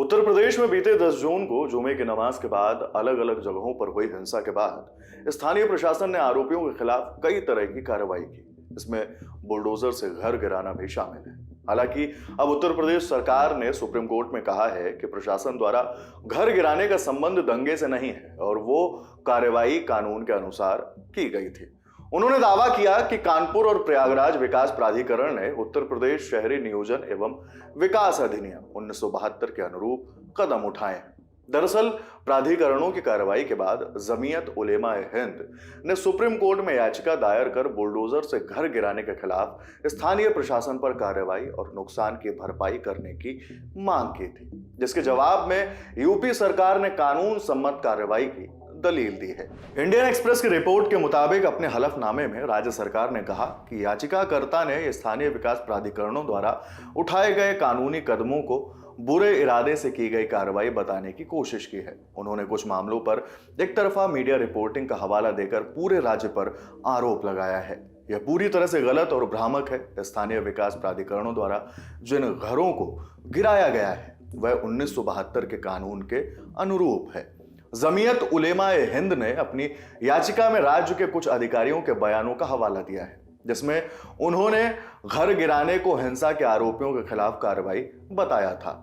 उत्तर प्रदेश में बीते 10 जून को जुमे की नमाज के बाद अलग अलग जगहों पर हुई हिंसा के बाद स्थानीय प्रशासन ने आरोपियों के खिलाफ कई तरह की कार्रवाई की। इसमें बुलडोजर से घर गिराना भी शामिल है। हालांकि अब उत्तर प्रदेश सरकार ने सुप्रीम कोर्ट में कहा है कि प्रशासन द्वारा घर गिराने का संबंध दंगे से नहीं है और वो कार्रवाई कानून के अनुसार की गई थी। उन्होंने दावा किया कि कानपुर और प्रयागराज विकास प्राधिकरण ने उत्तर प्रदेश शहरी नियोजन एवं विकास अधिनियम 1972 के अनुरूप कदम उठाए हैं। दरअसल प्राधिकरणों की कार्रवाई के बाद जमीयत उलेमा ए हिंद ने सुप्रीम कोर्ट में याचिका दायर कर बुलडोजर से घर गिराने के खिलाफ स्थानीय प्रशासन पर कार्रवाई और नुकसान की भरपाई करने की मांग की थी, जिसके जवाब में यूपी सरकार ने कानून सम्मत कार्रवाई की दलील दी है। इंडियन एक्सप्रेस की रिपोर्ट के मुताबिक अपने हलफनामे में राज्य सरकार ने कहा कि याचिकाकर्ता ने स्थानीय विकास प्राधिकरणों द्वारा उठाए गए कानूनी कदमों को बुरे इरादे से की गई कार्रवाई बताने की कोशिश की है। उन्होंने कुछ मामलों पर एक तरफा मीडिया रिपोर्टिंग का हवाला देकर पूरे राज्य पर आरोप लगाया है। यह पूरी तरह से गलत और भ्रामक है। स्थानीय विकास प्राधिकरणों द्वारा जिन घरों को गिराया गया है वह 1972 के कानून के अनुरूप है। जमीयत उलेमा ए हिंद ने अपनी याचिका में राज्य के कुछ अधिकारियों के बयानों का हवाला दिया है, जिसमें उन्होंने घर गिराने को हिंसा के आरोपियों के खिलाफ कार्रवाई बताया था।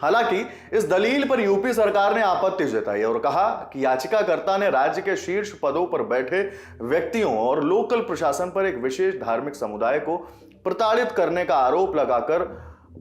हालांकि इस दलील पर यूपी सरकार ने आपत्ति जताई और कहा कि याचिकाकर्ता ने राज्य के शीर्ष पदों पर बैठे व्यक्तियों और लोकल प्रशासन पर एक विशेष धार्मिक समुदाय को प्रताड़ित करने का आरोप लगाकर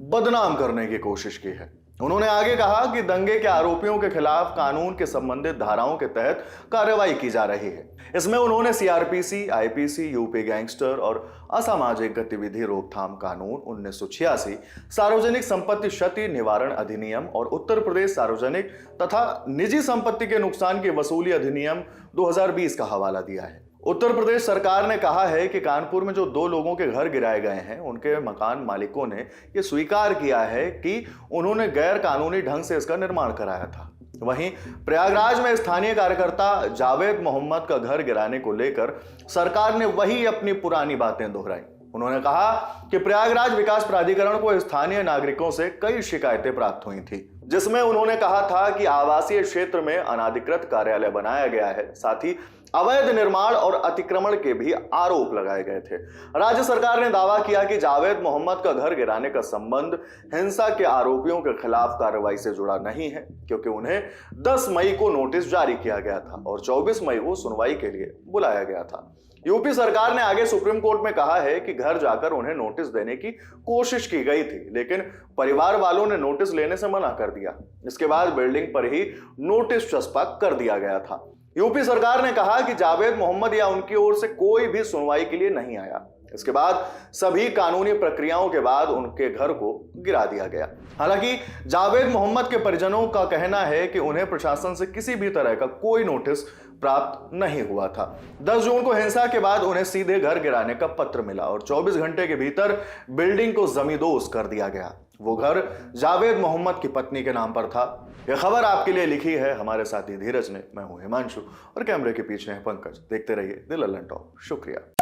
बदनाम करने की कोशिश की है। उन्होंने आगे कहा कि दंगे के आरोपियों के खिलाफ कानून के संबंधित धाराओं के तहत कार्रवाई की जा रही है। इसमें उन्होंने सीआरपीसी, आईपीसी, यूपी गैंगस्टर और असामाजिक गतिविधि रोकथाम कानून 1986, सार्वजनिक संपत्ति क्षति निवारण अधिनियम और उत्तर प्रदेश सार्वजनिक तथा निजी संपत्ति के नुकसान की वसूली अधिनियम 2020 का हवाला दिया है। उत्तर प्रदेश सरकार ने कहा है कि कानपुर में जो 2 लोगों के घर गिराए गए हैं, उनके मकान मालिकों ने यह स्वीकार किया है कि उन्होंने गैर कानूनी ढंग से इसका निर्माण कराया था। वहीं प्रयागराज में स्थानीय कार्यकर्ता जावेद मोहम्मद का घर गिराने को लेकर सरकार ने वही अपनी पुरानी बातें दोहराई। उन्होंने कहा कि प्रयागराज विकास प्राधिकरण को स्थानीय नागरिकों से कई शिकायतें प्राप्त हुई थी, जिसमें उन्होंने कहा था कि आवासीय क्षेत्र में अनाधिकृत कार्यालय बनाया गया है, साथ ही अवैध निर्माण और अतिक्रमण के भी आरोप लगाए गए थे। राज्य सरकार ने दावा किया कि जावेद मोहम्मद का घर गिराने का संबंध हिंसा के आरोपियों के खिलाफ कार्रवाई से जुड़ा नहीं है, क्योंकि उन्हें 10 मई को नोटिस जारी किया गया था और 24 मई को सुनवाई के लिए बुलाया गया था। यूपी सरकार ने आगे सुप्रीम कोर्ट में कहा है कि घर जाकर उन्हें नोटिस देने की कोशिश की गई थी, लेकिन परिवार वालों ने नोटिस लेने से मना कर दिया। इसके बाद बिल्डिंग पर ही नोटिस चस्पा कर दिया गया था। यूपी सरकार ने कहा कि जावेद मोहम्मद या उनकी ओर से कोई भी सुनवाई के लिए नहीं आया। इसके बाद सभी कानूनी प्रक्रियाओं के बाद उनके घर को गिरा दिया गया। हालांकि जावेद मोहम्मद के परिजनों का कहना है कि उन्हें प्रशासन से किसी भी तरह का कोई नोटिस प्राप्त नहीं हुआ था। 10 जून को हिंसा के बाद उन्हें सीधे घर गिराने का पत्र मिला और 24 घंटे के भीतर बिल्डिंग को जमींदोज कर दिया गया। वो घर जावेद मोहम्मद की पत्नी के नाम पर था। यह खबर आपके लिए लिखी है हमारे साथी धीरज ने। मैं हूं हिमांशु और कैमरे के पीछे है पंकज। देखते रहिए द लल्लन टॉप। शुक्रिया।